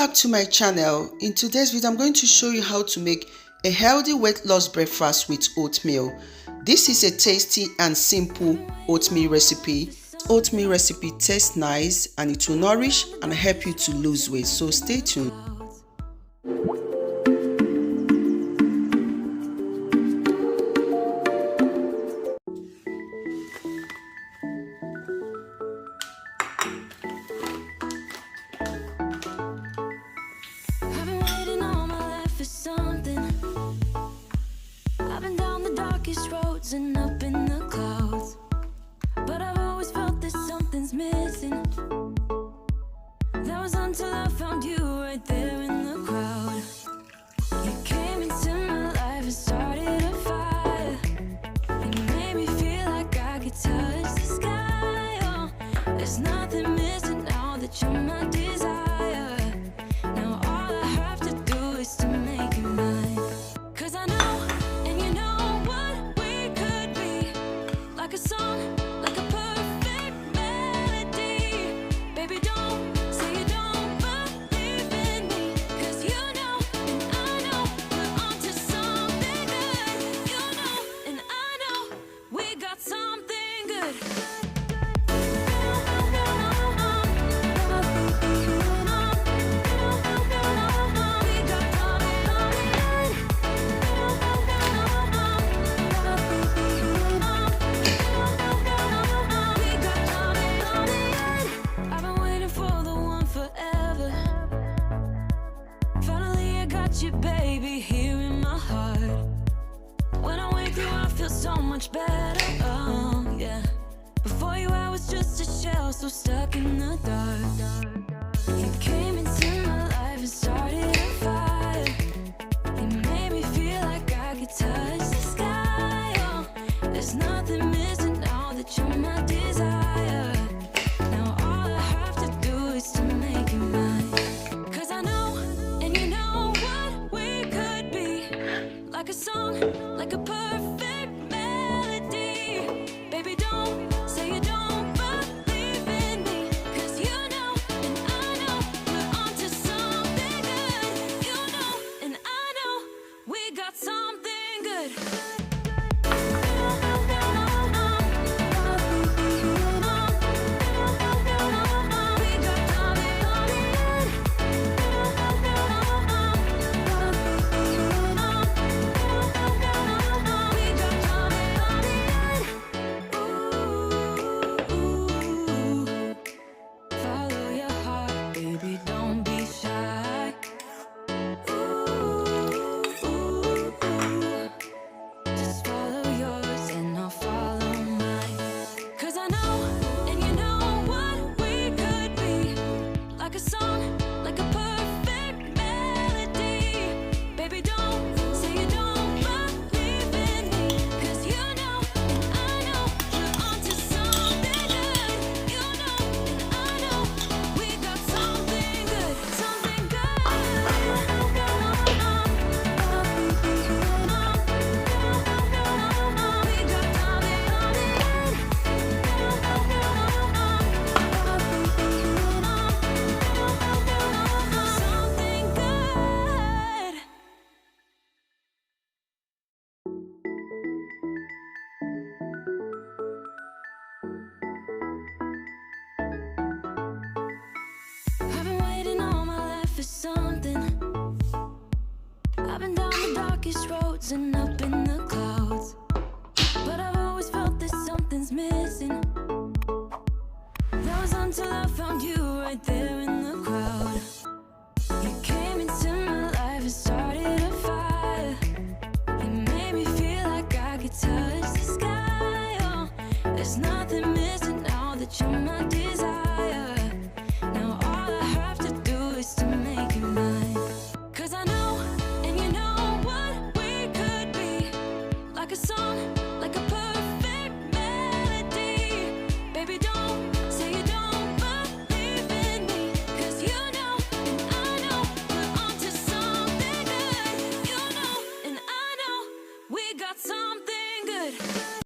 back to my channel. In today's video, I'm going to show you how to make a healthy weight loss breakfast with oatmeal. This is a tasty and simple oatmeal recipe. Oatmeal recipe tastes nice and it will nourish and help you to lose weight. So stay tuned. Roads and up in the clouds, but I've always felt that something's missing. That was until I found you right there in the crowd. You came into my life and started a fire. You made me feel like I could touch the sky. Oh, there's nothing missing now that you're my desire. Now all I have to do is to make you mine. 'Cause I know, and you know like a song, like a perfect melody. Baby, don't say you don't believe in me, 'cause you know and I know we're onto something good. You know and I know we got something good. You, baby, here in my heart. When I'm with you, I feel so much better. Oh, yeah. Before you, I was just a shell, so stuck in the dark. You came into my life and started a fire. You made me feel like I could touch the sky. Oh, there's nothing missing now that you're my desire. Now all I have to do is to make you mine. 'Cause I know, and you know like a song, like a perfect melody. Baby, don't say you don't believe in me, 'cause you know and I know we're onto something good. You know and I know we got something good. Roads and up in the clouds, but I've always felt that something's missing. That was until I found you right there in the crowd. You came into my life and started a fire. You made me feel like I could touch the sky. Oh, there's nothing missing now that you're my